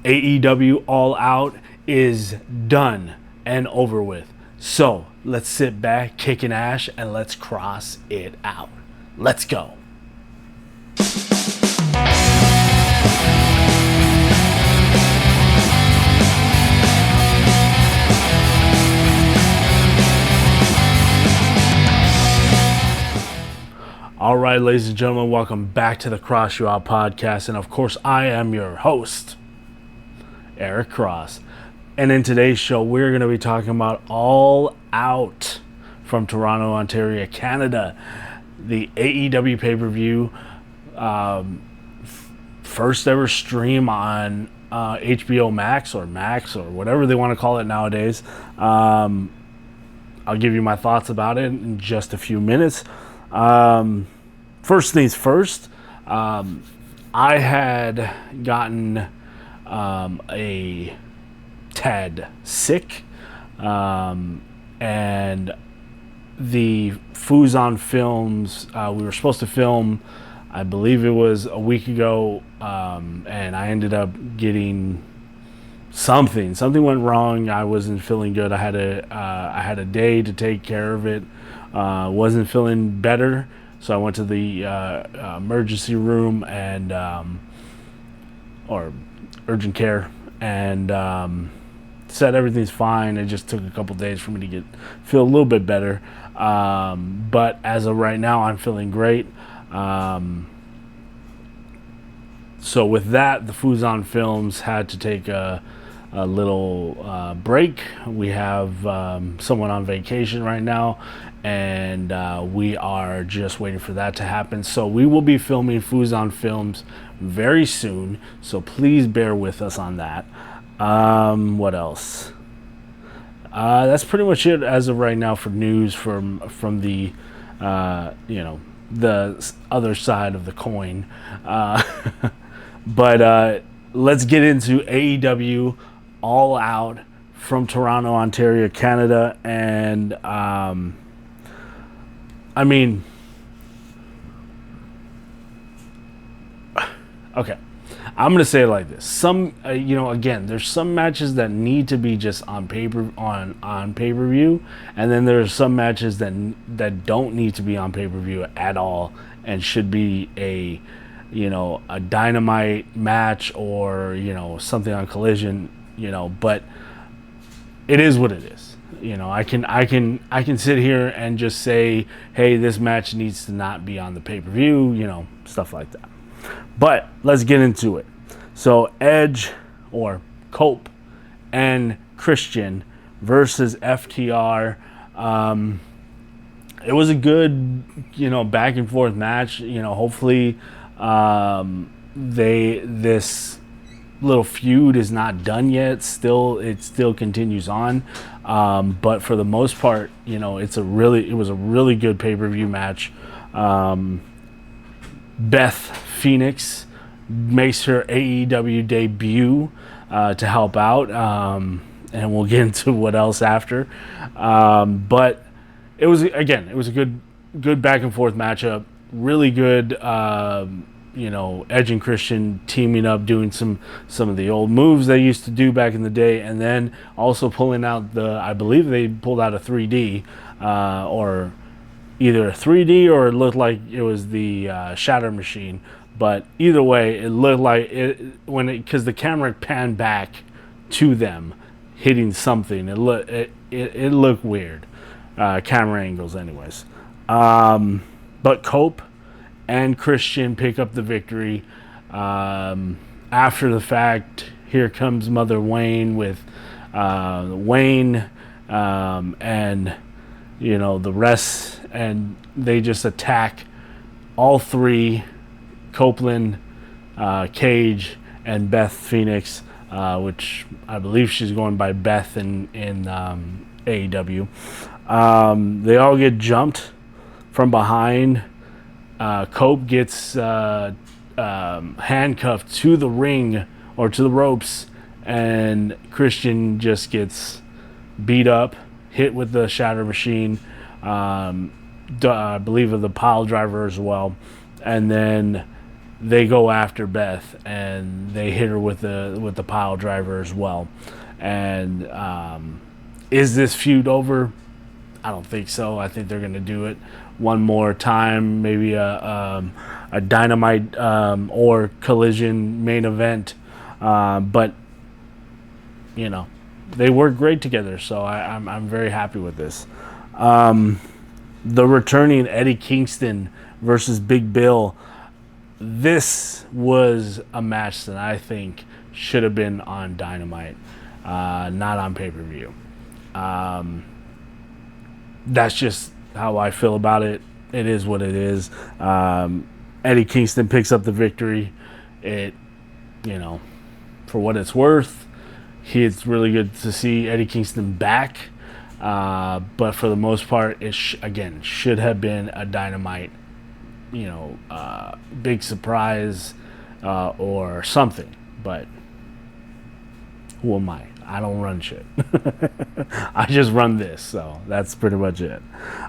AEW All Out is done and over with. So let's sit back, kick an ash, and let's cross it out. Let's go. All right, ladies and gentlemen, welcome back to the CrossYouOut podcast. And of course, I am your host, Eric Cross. And in today's show, we're going to be talking about All Out from Toronto, Ontario, Canada. The AEW pay-per-view, first ever stream on HBO Max or whatever they want to call it nowadays. I'll give you my thoughts about it in just a few minutes. First things first, I had gotten a tad sick, and the Fuzon films, we were supposed to film, I believe it was a week ago, and I ended up getting something went wrong. I wasn't feeling good. I had a day to take care of it. Wasn't feeling better, so I went to the emergency room and or urgent care, and said everything's fine. It just took a couple days for me to feel a little bit better, but as of right now, I'm feeling great. So with that, the Fuzon films had to take a little break. We have someone on vacation right now, and we are just waiting for that to happen. So we will be filming Fuzon films very soon, so please bear with us on that. What else? That's pretty much it as of right now for news from the the other side of the coin. But let's get into AEW All Out from Toronto, Ontario, Canada. And I mean, okay, I'm gonna say it like this. Some again, there's some matches that need to be just on pay-per-view, and then there's some matches that don't need to be on pay-per-view at all and should be a Dynamite match or something on Collision, but it is what it is. I can sit here and just say, hey, this match needs to not be on the pay-per-view, stuff like that. But let's get into it. So Edge or Cope and Christian versus FTR. It was a good, back and forth match. Hopefully this little feud is not done yet. It still continues on. But for the most part, it was a really good pay-per-view match. Beth Phoenix makes her AEW debut to help out, and we'll get into what else after. But it was a good back and forth matchup. Really good, Edge and Christian teaming up, doing some of the old moves they used to do back in the day, and then also pulling out I believe they pulled out a 3D, or either a 3D or it looked like it was the Shatter Machine. But either way, it looked like because the camera panned back to them hitting something. It looked weird, camera angles, anyways. But Cope and Christian pick up the victory. After the fact, here comes Mother Wayne with Wayne and the rest, and they just attack all three, Copeland, Cage, and Beth Phoenix, which I believe she's going by Beth in AEW. They all get jumped from behind. Cope gets handcuffed to the ring or to the ropes, and Christian just gets beat up, hit with the Shatter Machine, I believe of the pile driver as well, and then they go after Beth and they hit her with the pile driver as well. And is this feud over? I don't think so. I think they're going to do it one more time, maybe a Dynamite or Collision main event. But you know, they work great together, so I'm very happy with this. The returning Eddie Kingston versus Big Bill. This was a match that I think should have been on Dynamite, not on pay-per-view. That's just how I feel about it. It is what it is. Eddie Kingston picks up the victory. It, for what it's worth, it's really good to see Eddie Kingston back. But for the most part, it should have been a Dynamite, big surprise or something. But who am I? I don't run shit. I just run this, so that's pretty much it.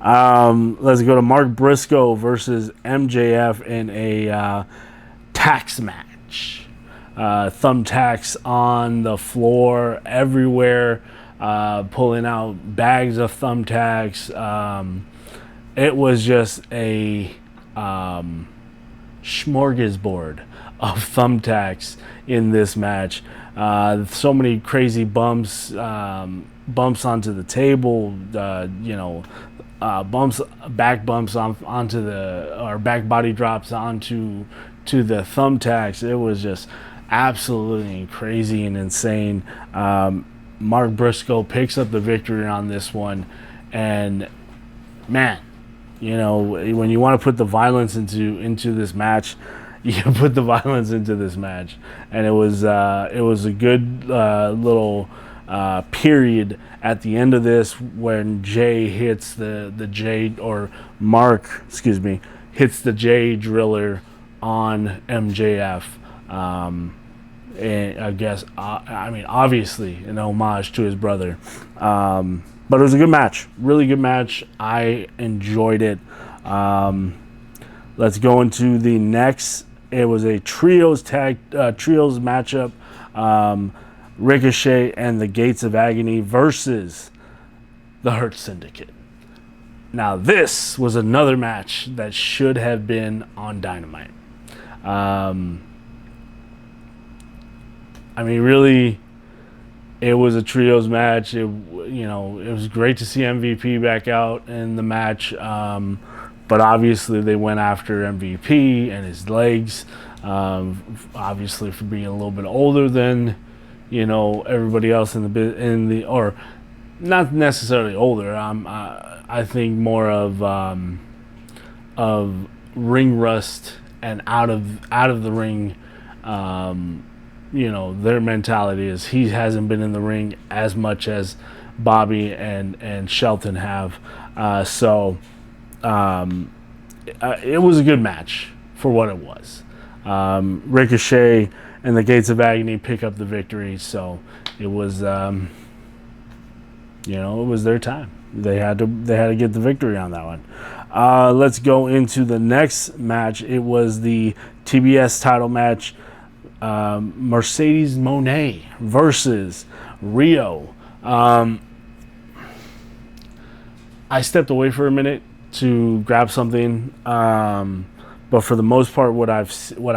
Let's go to Mark Briscoe versus MJF in a tax match. Thumbtacks on the floor everywhere, pulling out bags of thumbtacks. It was just a smorgasbord of thumbtacks in this match. So many crazy bumps onto the table, back bumps onto or back body drops onto the thumbtacks. It was just absolutely crazy and insane. Mark Briscoe picks up the victory on this one, and man, when you want to put the violence into this match, you put the violence into this match, and it was a good little period at the end of this when Jay hits Mark hits the Jay Driller on MJF. And I guess obviously an homage to his brother, but it was a good match, really good match. I enjoyed it. Let's go into the next. It was a trios matchup. Ricochet and the Gates of Agony versus the Hurt Syndicate. Now this was another match that should have been on Dynamite. Really, it was a trios match. It was great to see MVP back out in the match. But obviously they went after MVP and his legs, obviously for being a little bit older than, everybody else or not necessarily older. I think more of ring rust and out of the ring. Their mentality is he hasn't been in the ring as much as Bobby and Shelton have. It was a good match for what it was. Ricochet and the Gates of Agony pick up the victory, so it was, it was their time. They had to get the victory on that one. Let's go into the next match. It was the TBS title match. Mercedes Moné versus Rio. I stepped away for a minute to grab something, but for the most part, what I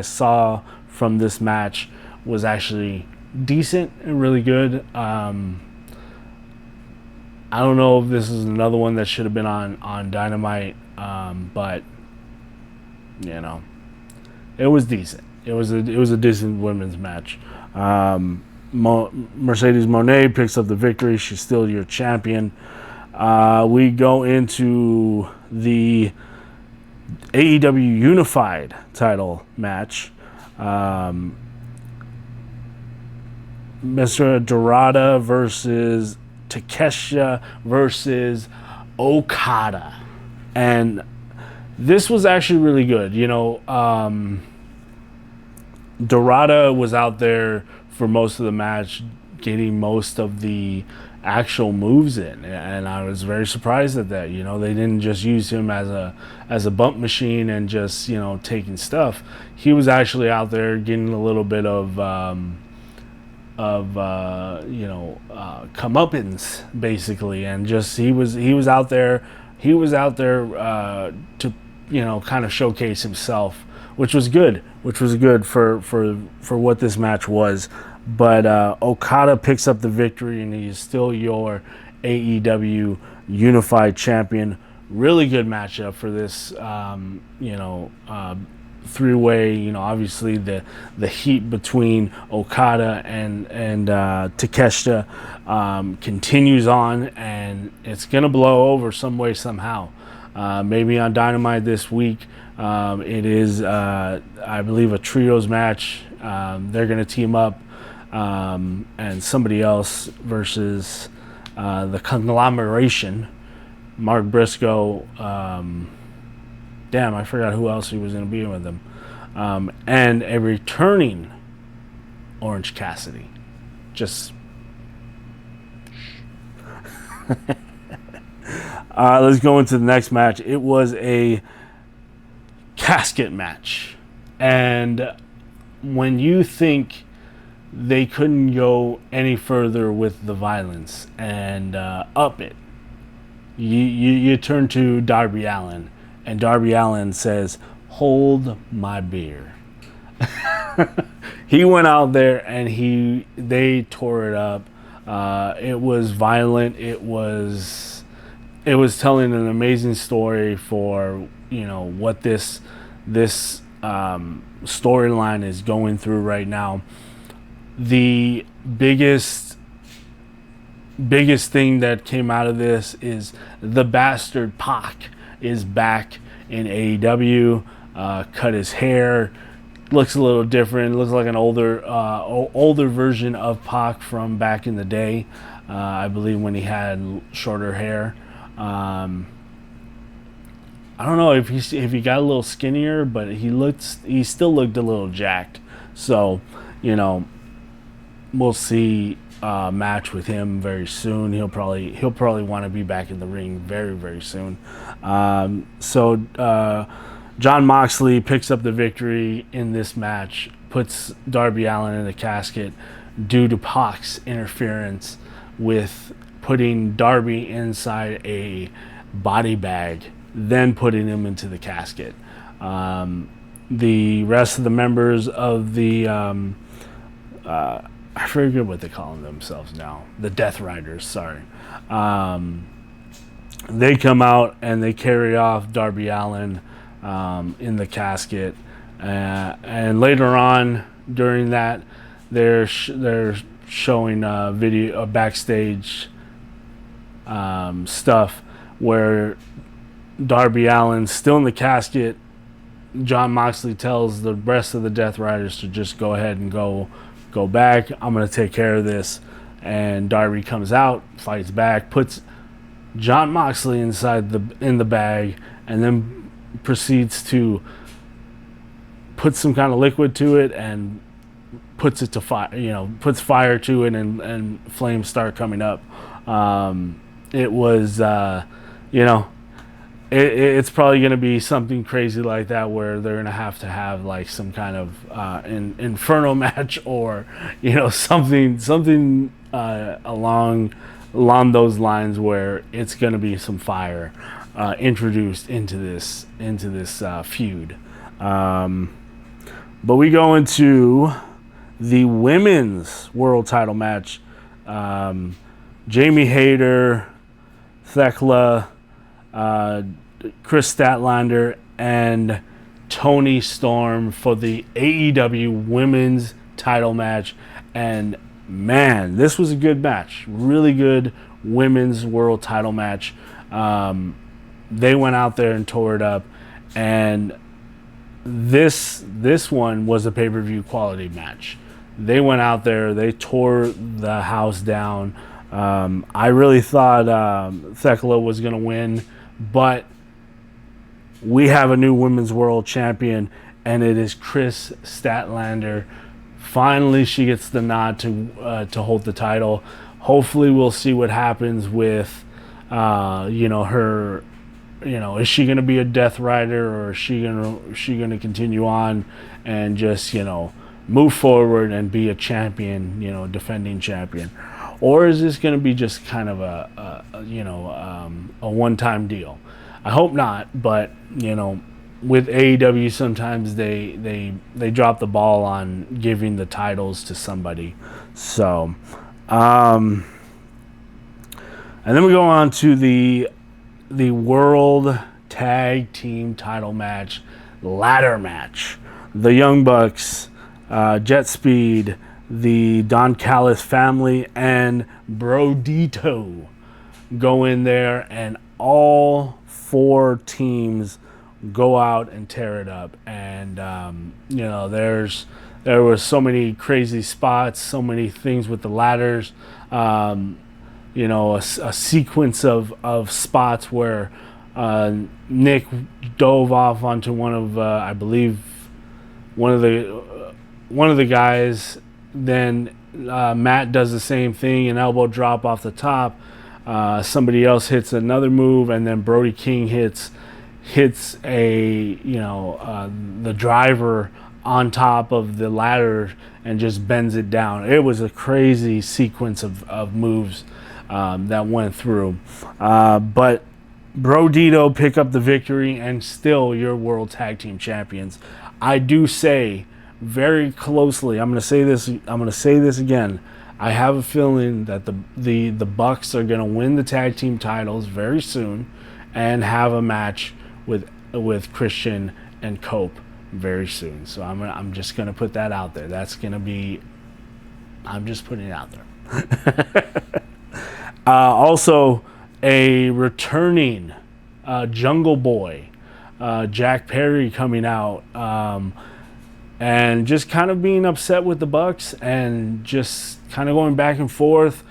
saw from this match was actually decent and really good. I don't know if this is another one that should have been on Dynamite, but it was decent. It was a decent women's match. Mercedes Moné picks up the victory. She's still your champion. We go into the AEW Unified title match. Mr. Dorada versus Takeshita versus Okada. And this was actually really good. Dorada was out there for most of the match, getting most of the actual moves in, and I was very surprised at that. They didn't just use him as a bump machine and just taking stuff. He was actually out there getting a little bit of comeuppance basically, and just he was out there to kind of showcase himself, which was good for what this match was. But Okada picks up the victory, and he's still your AEW Unified Champion. Really good matchup for this, three-way. Obviously the heat between Okada and Takeshita continues on, and it's gonna blow over some way somehow. Maybe on Dynamite this week. It is, I believe, a trios match. They're gonna team up. And somebody else versus the conglomeration, Mark Briscoe. I forgot who else he was going to be in with them. And a returning Orange Cassidy. Just let's go into the next match. It was a casket match, and when you think they couldn't go any further with the violence and up it, you turn to Darby Allin, and Darby Allin says, "Hold my beer." He went out there and they tore it up. It was violent. It was telling an amazing story for what this storyline is going through right now. The biggest thing that came out of this is the bastard Pac is back in AEW. Cut his hair, looks a little different. Looks like an older version of Pac from back in the day. I believe when he had shorter hair. I don't know if he got a little skinnier, but he still looked a little jacked. So we'll see a match with him very soon. He'll probably want to be back in the ring very, very soon. So Jon Moxley picks up the victory in this match, puts Darby Allin in the casket due to Pac's interference with putting Darby inside a body bag, then putting him into the casket. The rest of the members of the I forget what they call themselves now. The Death Riders, sorry. They come out and they carry off Darby Allin in the casket. And later on during that, they're showing video, backstage stuff where Darby Allin's still in the casket. Jon Moxley tells the rest of the Death Riders to just go ahead and go back. I'm going to take care of this. And Darby comes out, fights back, puts Jon Moxley in the bag, and then proceeds to put some kind of liquid to it and puts it to fire. Puts fire to it, and flames start coming up. It was, it's probably going to be something crazy like that, where they're going to have like some kind of inferno match, or something along those lines, where it's going to be some fire introduced into this feud. But we go into the women's world title match. Jamie Hayter, Thekla, Chris Statlander, and Toni Storm for the AEW women's title match. And man, this was a good match. Really good women's world title match. They went out there and tore it up. And this one was a pay-per-view quality match. They went out there, they tore the house down. I really thought Thekla was going to win, but we have a new women's world champion, and it is Chris Statlander finally she gets the nod to hold the title. Hopefully, we'll see what happens with, her. Is she going to be a Death Rider, or is she gonna continue on and just move forward and be a champion, defending champion, or is this going to be just kind of a one-time deal? I hope not, but with AEW sometimes they drop the ball on giving the titles to somebody. So, and then we go on to the World Tag Team title match, ladder match. The Young Bucks, Jet Speed, the Don Callis family, and Brodito go in there, and all 4 teams go out and tear it up. And there was so many crazy spots, so many things with the ladders. A sequence of spots where Nick dove off onto one of I believe one of the guys. Then Matt does the same thing, an elbow drop off the top. Somebody else hits another move, and then Brody King hits a the driver on top of the ladder and just bends it down. It was a crazy sequence of moves that went through. But Brodito pick up the victory, and still your World Tag Team Champions. I do say very closely, I'm going to say this again. I have a feeling that the Bucks are going to win the tag team titles very soon and have a match with Christian and Cope very soon. So I'm just going to put that out there. I'm just putting it out there. Also, a returning Jungle Boy, Jack Perry, coming out, and just kind of being upset with the Bucks and just kind of going back and forth.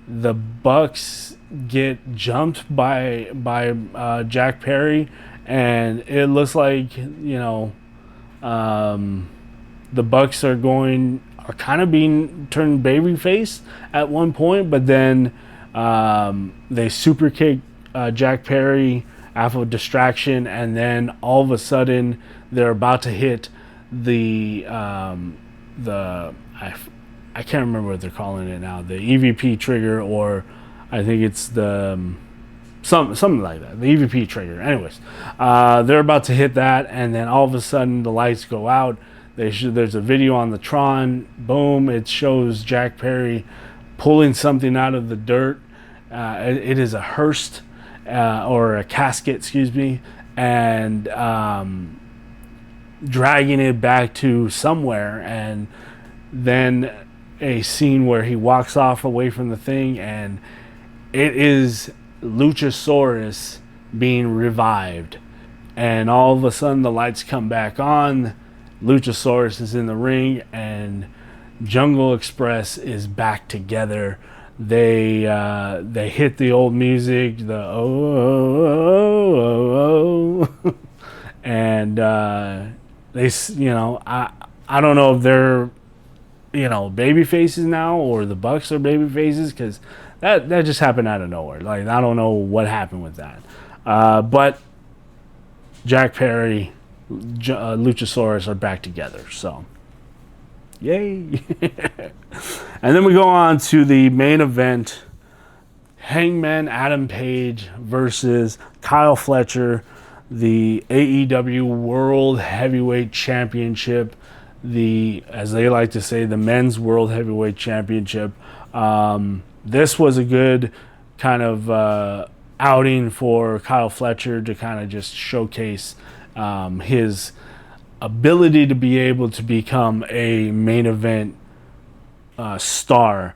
The Bucks get jumped by Jack Perry, and it looks like the Bucks are kind of being turned babyface at one point, but then they super kick Jack Perry after a distraction, and then all of a sudden they're about to hit I can't remember what they're calling it now, the EVP trigger, or I think it's the something like that, the EVP trigger. Anyways, they're about to hit that, and then all of a sudden the lights go out. There's a video on the Tron. Boom! It shows Jack Perry pulling something out of the dirt. It is a hearse or a casket, excuse me, and dragging it back to somewhere, and then a scene where he walks off away from the thing, and it is Luchasaurus being revived. And all of a sudden the lights come back on, Luchasaurus is in the ring, and Jungle Express is back together. They hit the old music, the oh, and they, I don't know if they're baby faces now or the Bucks are baby faces, because that just happened out of nowhere. Like, I don't know what happened with that, but Jack Perry, Luchasaurus are back together, so yay. And then we go on to the main event, Hangman Adam Page versus Kyle Fletcher, the AEW World Heavyweight Championship, as they like to say, the Men's World Heavyweight Championship. This was a good kind of outing for Kyle Fletcher to kind of just showcase his ability to be able to become a main event star.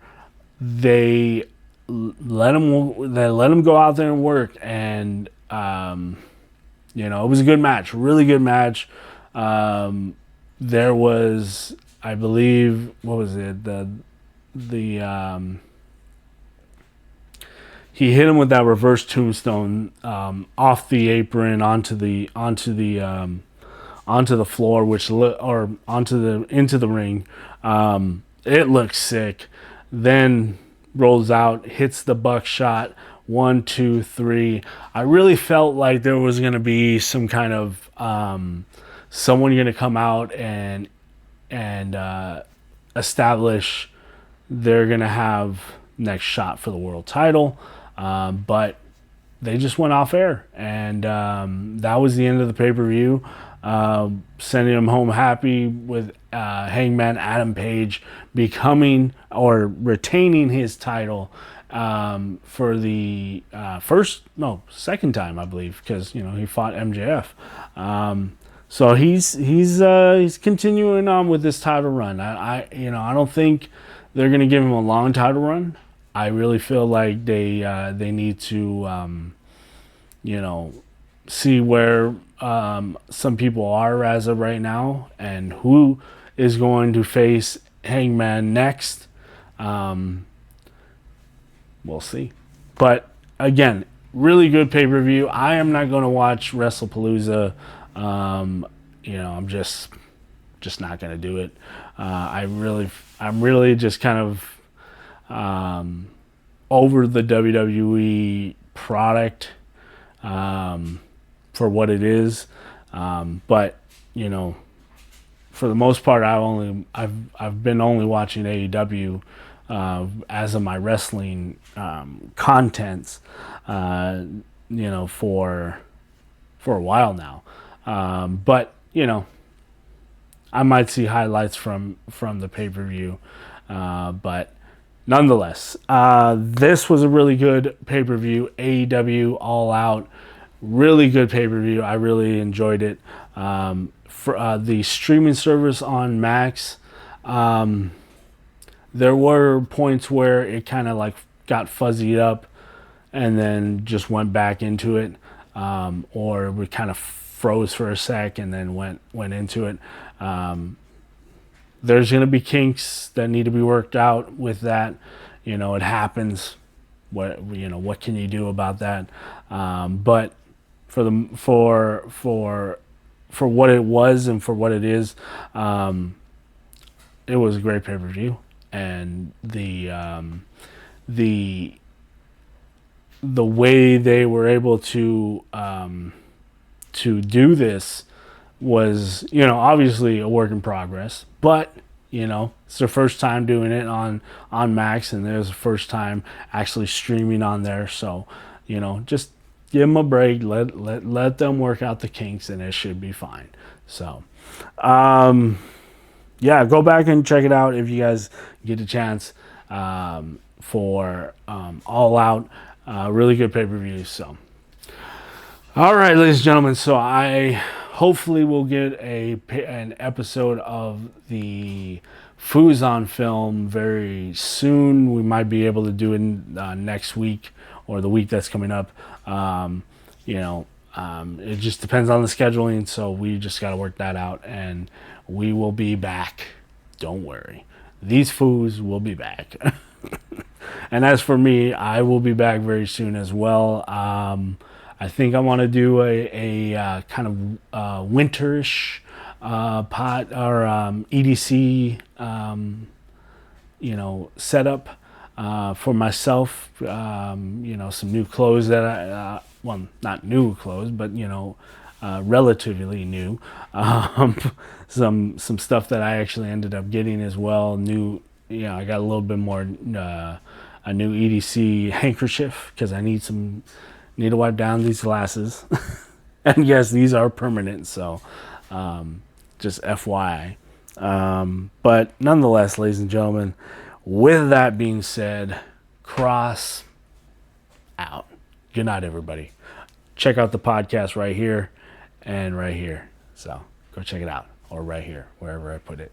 They let him go out there and work, and it was a good match, really good match. There was, I believe, what was it? He hit him with that reverse tombstone off the apron onto the onto the floor, or into the ring. It looks sick. Then rolls out, hits the buckshot. 1, 2, 3. I really felt like there was going to be some kind of someone going to come out and establish they're going to have next shot for the world title. But they just went off air, and that was the end of the pay-per-view. Sending him home happy with Hangman Adam Page becoming or retaining his title for the second time, I believe, because he fought MJF. So he's continuing on with this title run. I don't think they're going to give him a long title run. I really feel like they need to see where some people are as of right now and who is going to face Hangman next. We'll see. But again, really good pay-per-view. I am not going to watch WrestlePalooza. I'm just not going to do it. I'm really just kind of over the WWE product for what it is. But for the most part, I've been only watching AEW as of my wrestling contents, for a while now. But I might see highlights from the pay-per-view, but nonetheless, this was a really good pay-per-view. AEW All Out, really good pay-per-view. I really enjoyed it. For the streaming service on Max, there were points where it kind of like got fuzzied up and then just went back into it, or we kind of froze for a sec and then went into it. There's going to be kinks that need to be worked out with that. It happens. What can you do about that? But for what it was and for what it is, it was a great pay-per-view, and the way they were able to do this was, obviously a work in progress, but it's their first time doing it on Max, and there's the first time actually streaming on there. So, just give them a break, let them work out the kinks, and it should be fine. So, go back and check it out if you guys get a chance for All Out. Really good pay-per-view. So, all right, ladies and gentlemen. So I hopefully will get an episode of the Fuzon film very soon. We might be able to do it next week or the week that's coming up. It just depends on the scheduling, so we just got to work that out, and we will be back. Don't worry. These foos will be back. And as for me, I will be back very soon as well. I think I want to do a kind of winterish pot or EDC setup for myself. Some new clothes that not new clothes, but relatively new. Some stuff that I actually ended up getting as well. New, I got a little bit more a new EDC handkerchief because I need to wipe down these glasses. And yes, these are permanent, so just FYI. But nonetheless, ladies and gentlemen, with that being said, cross out. Good night, everybody. Check out the podcast right here and right here. So go check it out, or right here, wherever I put it.